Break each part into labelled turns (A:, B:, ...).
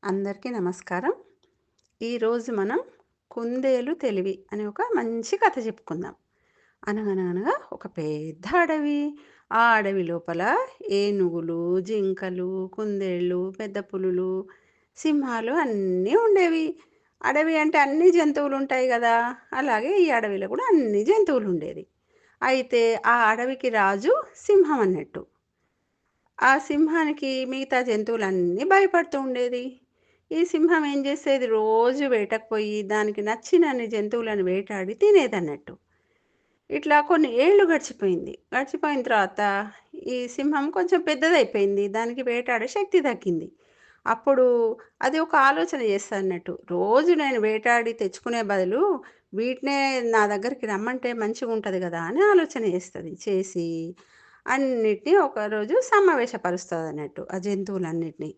A: అందరికీ నమస్కారం. ఈరోజు మనం 'కుందేలు తెలివి' అనే ఒక మంచి కథ చెప్పుకుందాం. అనగనగనగా ఒక పెద్ద అడవి. ఆ అడవి లోపల ఏనుగులు, జింకలు, కుందేళ్ళు, పెద్ద పులులు, సింహాలు అన్నీ ఉండేవి. అడవి అంటే అన్ని జంతువులుంటాయి గదా! అలాగే ఈ అడవిలో కూడా అన్ని జంతువులుండేది. అయితే ఆ అడవికి రాజు సింహం అన్నట్టు. ఆ సింహానికి మిగతా జంతువులన్నీ భయపడుతూ ఉండేది. ఈ సింహం ఏం చేసేది రోజు వేటకు పోయి దానికి నచ్చినన్ని జంతువులను వేటాడి తినేదన్నట్టు. ఇట్లా కొన్ని ఏళ్ళు గడిచిపోయింది. గడిచిపోయిన తర్వాత ఈ సింహం కొంచెం పెద్దదైపోయింది. దానికి వేటాడే శక్తి తగ్గింది. అప్పుడు అది ఒక ఆలోచన చేస్తదన్నట్టు. రోజు నేను వేటాడి తెచ్చుకునే బదులు వీటినే నా దగ్గరికి రమ్మంటే మంచిగుంటది గదా! అని ఆలోచన చేస్తది. చేసి అన్నిటిని ఒకరోజు సమావేశపరుస్తదన్నట్టు. ఆ జంతువులన్నిటిని.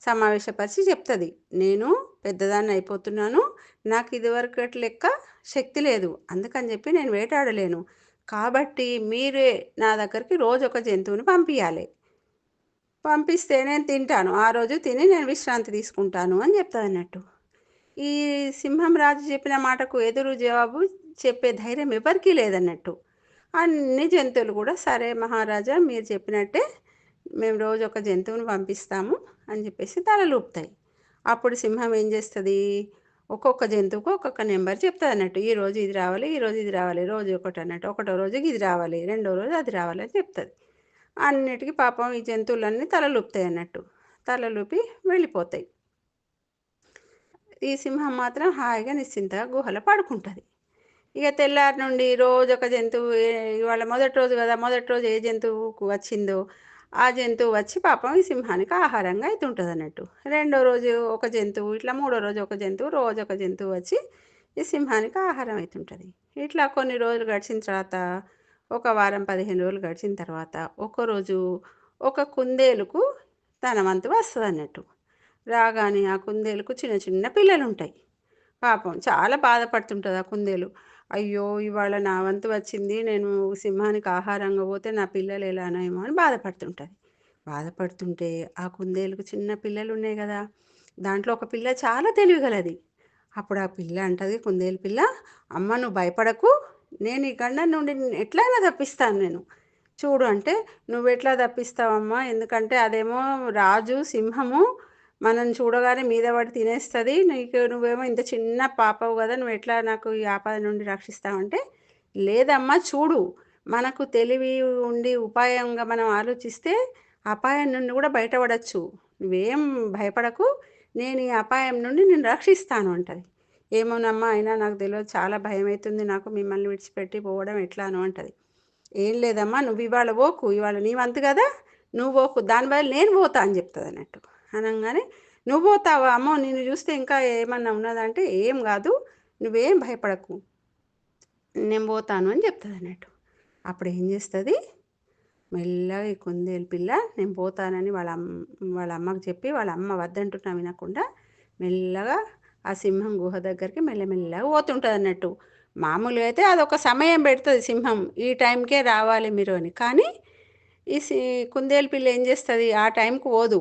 A: సమావేశపరిచి చెప్తది. నేను పెద్దదాన్ని అయిపోతున్నాను. నాకు ఇదివరకటి లెక్క శక్తి లేదు. అందుకని చెప్పి నేను వేటాడలేను. కాబట్టి మీరే నా దగ్గరికి రోజొక జంతువుని పంపియాలి. పంపిస్తే నేను తింటాను. ఆ రోజు తిని నేను విశ్రాంతి తీసుకుంటాను అని చెప్తదన్నట్టు. ఈ సింహం రాజు చెప్పిన మాటకు ఎదురు జవాబు చెప్పే ధైర్యం ఎవరికీ లేదన్నట్టు. అన్ని జంతువులు కూడా సరే మహారాజా మీరు చెప్పినట్టే మేము రోజు ఒక జంతువుని పంపిస్తాము అని చెప్పేసి తలలూపుతాయి. అప్పుడు సింహం ఏం చేస్తుంది? ఒక్కొక్క జంతువుకు ఒక్కొక్క నెంబర్ చెప్తుంది అన్నట్టు. ఈరోజు ఇది రావాలి, ఈరోజు ఇది రావాలి, రోజు ఒకటి అన్నట్టు. ఒకటో రోజుకి ఇది రావాలి, రెండో రోజు అది రావాలి అని చెప్తుంది. అన్నిటికీ పాపం ఈ జంతువులన్నీ తలలూపుతాయి అన్నట్టు. తలలూపి వెళ్ళిపోతాయి. ఈ సింహం మాత్రం హాయిగా నిశ్చింతగా గుహలో పడుకుంటుంది. ఇక తెల్లారి నుండి రోజొక జంతువు ఇవాళ మొదటి రోజు కదా! మొదటి రోజు ఏ జంతువుకు వచ్చిందో, ఆ జంతువు వచ్చి పాపం ఈ సింహానికి ఆహారంగా అయితుంటదన్నట్టు. రెండో రోజు ఒక జంతువు, ఇట్లా మూడో రోజు ఒక జంతువు, రోజొక జంతువు వచ్చి ఈ సింహానికి ఆహారం అయితుంటది. ఇట్లా కొన్ని రోజులు గడిచిన తర్వాత, ఒక వారం, 15 రోజులు గడిచిన తర్వాత, ఒకరోజు ఒక కుందేలుకు తన వంతు వస్తదన్నట్టు. రాగానే ఆ కుందేలుకు చిన్న చిన్న పిల్లలుంటాయి. పాపం చాలా బాధపడుతుంటది ఆ కుందేలు. అయ్యో! ఇవాళ నా వంతు వచ్చింది. నేను సింహానికి ఆహారంగా పోతే నా పిల్లలు ఎలానేమో అని బాధపడుతుంటది. బాధపడుతుంటే ఆ కుందేలుకు చిన్న పిల్లలున్నాయి గదా! దాంట్లో ఒక పిల్ల చాలా తెలివిగలది. అప్పుడు ఆ పిల్ల అంటది కుందేలు పిల్ల, "అమ్మ నువ్వు భయపడకు. నేను ఈ గండం నుండి నిన్ను ఎట్లైనా తప్పిస్తాను నేను. చూడు" అంటే, "నువ్వెట్లా తప్పిస్తావమ్మా? ఎందుకంటే అదేమో రాజు, సింహము మనల్ని చూడగానే మీద పడి తినేస్తది. నువ్వేమో ఇంత చిన్న పాపవు గదా! నువ్వెట్లా నాకు ఈ ఆపద నుండి రక్షిస్తావంటే, లేదమ్మా చూడు, మనకు తెలివి ఉండి ఉపాయంగా మనం ఆలోచిస్తే అపాయం నుండి కూడా బయటపడొచ్చు. నువ్వేం భయపడకు. నేను ఈ అపాయం నుండి నిన్ను రక్షిస్తాను అంటది. ఏమోనమ్మా అయినా నాకు తెలవదు. చాలా భయమైతుంది నాకు మిమ్మల్ని విడిచిపెట్టి పోవడం ఎట్లానో అంటది. ఏం లేదమ్మా నువ్వివాళ పోకు. ఇవాళ నీ వంతు గదా! నువ్వు పోకు. దాని బదులు నేను పోతా అని చెప్తదన్నట్టు. అనంగానే "నువ్వు పోతావా? అమ్మో! నిన్ను చూస్తే ఇంకా ఏమన్నా ఉన్నదంటే" "ఏం గాదు. నువ్వేం భయపడకు. నేను పోతాను" అని చెప్తదన్నట్టు. అప్పుడేం చేస్తది? మెల్లగా ఈ కుందేలు పిల్ల నేను పోతానని వాళ్ళ అమ్మకి చెప్పి, వాళ్ళ అమ్మ వద్దంటున్నా వినకుండా మెల్లగా ఆ సింహం గుహ దగ్గరికి మెల్లమెల్లగా పోతుంటదన్నట్టు. మామూలుగా అయితే అదొక సమయం పెడతది సింహం. ఈ టైంకే రావాలి మీరు అని. కానీ ఈ కుందేలు పిల్ల ఏం చేస్తది? ఆ టైంకి పోదు.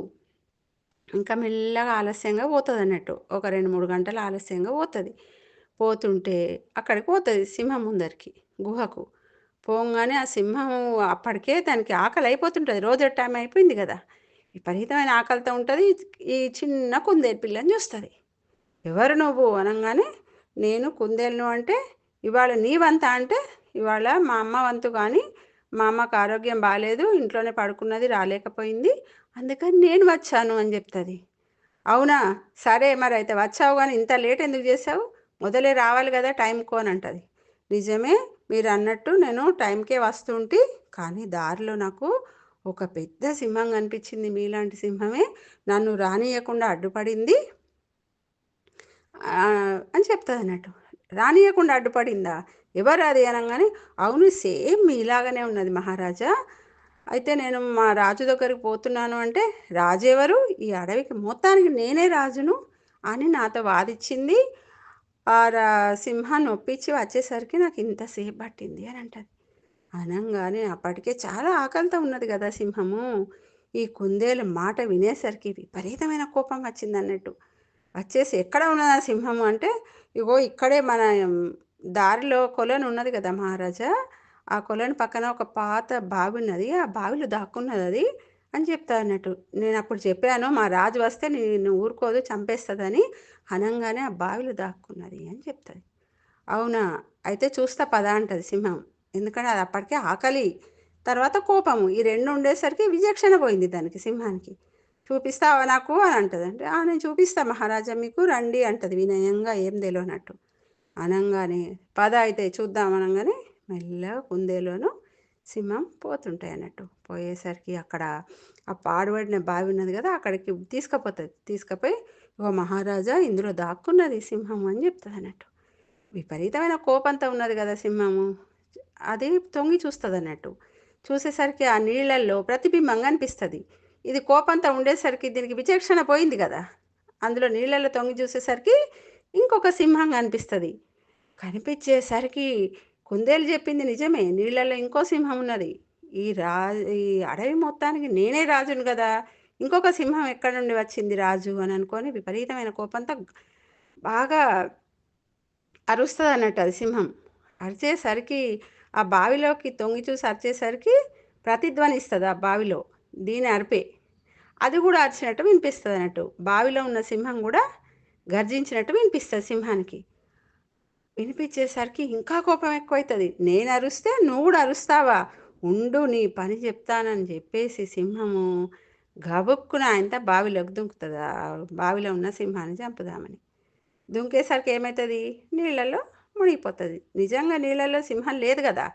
A: ఇంకా మెల్లగా ఆలస్యంగా పోతదన్నట్టు. ఒక 2, 3 గంటలు ఆలస్యంగా పోతది. పోతుంటే అక్కడికి పోతది సింహం ముందరికి, గుహకు. పోంగానే ఆ సింహం అప్పటికే దానికి ఆకలయిపోతుంటది. రోజు టైం అయిపోయింది గదా! విపరీతమైన ఆకలితో ఉంటది. ఈ చిన్న కుందేలు పిల్లని చూస్తది. "ఎవరు నువ్వు?" అనంగానే, "నేను కుందేలును" అంటే, "ఇవాళ నీ వంతా?" అంటే, "ఇవాళ మా అమ్మ వంతు గానీ, మా అమ్మకు ఆరోగ్యం బాలేదు. ఇంట్లోనే పడుకున్నది రాలేకపోయింది. అందుకని నేను వచ్చాను" అని జెప్తది. "అవునా! సరే మరైతే వచ్చావు గానీ ఇంత లేట్ ఎందుకు జేశావు? మొదలే రావాలి గదా టైంకు" అనంటది. "నిజమే మీరన్నట్టు నేను టైంకే వస్తుంటి. కానీ దారిలో నాకు ఒక పెద్ద సింహం గనిపించింది. మీలాంటి సింహమే. నన్ను రానీయకుండా అడ్డుపడింది" అని చెప్తదన్నట్టు. రానీయకుండా అడ్డుపడిందా? ఎవరది అనంగానే, "అవును సేమ్ మీలాగానే ఉన్నది మహారాజా. అయితే నేను మా రాజు దగ్గరికి పోతున్నాను" అంటే, "రాజెవరు? ఈ అడవికి మొత్తానికి నేనే రాజును" అని నాతో వాదిచ్చింది. ఆ సింహాన్ని ఒప్పించి వచ్చేసరికి నాకు ఇంత సేపు పట్టింది అని అంటది. అనంగానే అప్పటికే చాలా ఆకలితో ఉన్నది గదా సింహము. ఈ కుందేలు మాట వినేసరికి విపరీతమైన కోపం వచ్చిందన్నట్టు. వచ్చేసి ఎక్కడ ఉన్నదా సింహం అంటే, ఇగో ఇక్కడే మన దారిలో కొలను ఉన్నది కదా మహారాజా, ఆ కొలను పక్కన ఒక పాత బావి ఉన్నది, ఆ బావిలో దాక్కున్నది అది అని చెప్తా అన్నట్టు. నేను అప్పుడు చెప్పాను మా రాజు వస్తే నేను ఊరుకోదు చంపేస్తుందని, అనంగానే ఆ బావిలో దాక్కున్నది అని చెప్తుంది. అవునా, అయితే చూస్తా పద అంటది సింహం. ఎందుకంటే అది అప్పటికే ఆకలి, తర్వాత కోపము, ఈ రెండు ఉండేసరికి విచక్షణ పోయింది దానికి, సింహానికి. చూపిస్తావా నాకు అని అంటది. అంటే నేను చూపిస్తా మహారాజా మీకు, రండి అంటది వినయంగా, ఏం తెలియనట్టు. అనంగానే పద అయితే చూద్దాం అనగానే మెల్లగా కుందేలోను సింహం పోతుంటాయి అన్నట్టు. పోయేసరికి అక్కడ ఆ పాడుబడిన బావి ఉన్నది కదా, అక్కడికి తీసుకుపోతుంది. తీసుకుపోయి ఓ మహారాజా ఇందులో దాక్కున్నది సింహం అని చెప్తుంది అన్నట్టు. విపరీతమైన కోపంతో ఉన్నది కదా సింహము, అది తొంగి చూస్తుంది అన్నట్టు. చూసేసరికి ఆ నీళ్ళల్లో ప్రతిబింబంగా అనిపిస్తుంది. ఇది కోపంతో ఉండేసరికి దీనికి విచక్షణ పోయింది కదా, అందులో నీళ్ళల్లో తొంగి చూసేసరికి ఇంకొక సింహంగా అనిపిస్తుంది. కనిపించేసరికి కుందేలు చెప్పింది నిజమే, నీళ్ళల్లో ఇంకో సింహం ఉన్నది. ఈ రా ఈ అడవి మొత్తానికి నేనే రాజును కదా, ఇంకొక సింహం ఎక్కడి నుండి వచ్చింది రాజు అని అనుకొని విపరీతమైన కోపంతో బాగా అరుస్తుంది అన్నట్టు అది సింహం. అరిచేసరికి ఆ బావిలోకి తొంగి చూసి అరిచేసరికి ప్రతిధ్వనిస్తుంది ఆ బావిలో దీని అరిపే. అది కూడా అరిచినట్టు వినిపిస్తుంది అన్నట్టు. బావిలో ఉన్న సింహం కూడా గర్జించినట్టు వినిపిస్తుంది సింహానికి. వినిపించేసరికి ఇంకా కోపం ఎక్కువవుతుంది. నేను అరుస్తే నువ్వు కూడా అరుస్తావా, ఉండు నీ పని చెప్తానని చెప్పేసి సింహము గబుక్కున ఆయనతో బావిలోకి దుంకుతుంది, ఆ బావిలో ఉన్న సింహాన్ని చంపుదామని. దుంకేసరికి ఏమవుతుంది, నీళ్ళల్లో మునిగిపోతుంది. నిజంగా నీళ్ళల్లో సింహం లేదు కదా,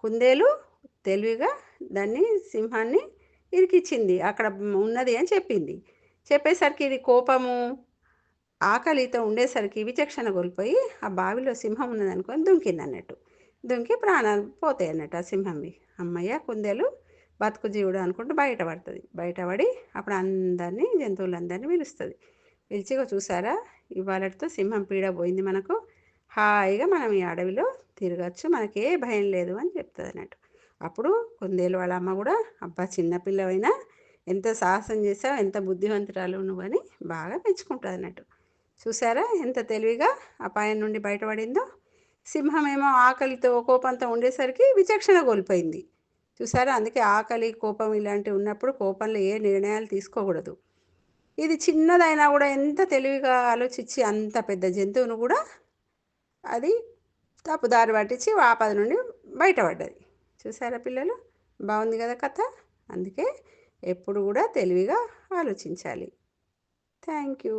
A: కుందేలు తెలివిగా దాన్ని సింహాన్ని ఇరికిచ్చింది, అక్కడ ఉన్నది అని చెప్పింది. చెప్పేసరికి ఇది కోపము ఆకలితో ఉండేసరికి విచక్షణ కోల్పోయి ఆ బావిలో సింహం ఉన్నది అనుకొని దుంకింది అన్నట్టు. దుంకి ప్రాణాలు పోతాయి అన్నట్టు ఆ సింహంవి. అమ్మయ్య కుందేలు బతుకు జీవుడు అనుకుంటూ బయటపడుతుంది. బయటపడి అప్పుడు అందరినీ జంతువులందరినీ పిలుస్తుంది. పిలిచిగా చూసారా, ఇవాళతో సింహం పీడ పోయింది మనకు, హాయిగా మనం ఈ అడవిలో తిరగచ్చు, మనకే భయం లేదు అని చెప్తుంది అన్నట్టు. అప్పుడు కుందేలు వాళ్ళ అమ్మ కూడా, అబ్బా చిన్నపిల్లవైనా ఎంత సాహసం చేసావు, ఎంత బుద్ధివంతురాలు నువ్వని బాగా మెచ్చుకుంటుంది అన్నట్టు. చూసారా ఎంత తెలివిగా అపాయం నుండి బయటపడిందో. సింహమేమో ఆకలితో కోపంతో ఉండేసరికి విచక్షణ కోల్పోయింది. చూసారా, అందుకే ఆకలి కోపం ఇలాంటివి ఉన్నప్పుడు కోపంలో ఏ నిర్ణయాలు తీసుకోకూడదు. ఇది చిన్నదైనా కూడా ఎంత తెలివిగా ఆలోచించి అంత పెద్ద జంతువును కూడా అది తప్పుదారి పట్టించి ఆపద నుండి బయటపడ్డది. చూసారా పిల్లలు, బాగుంది కదా కథ. అందుకే ఎప్పుడు కూడా తెలివిగా ఆలోచించాలి. Thank you.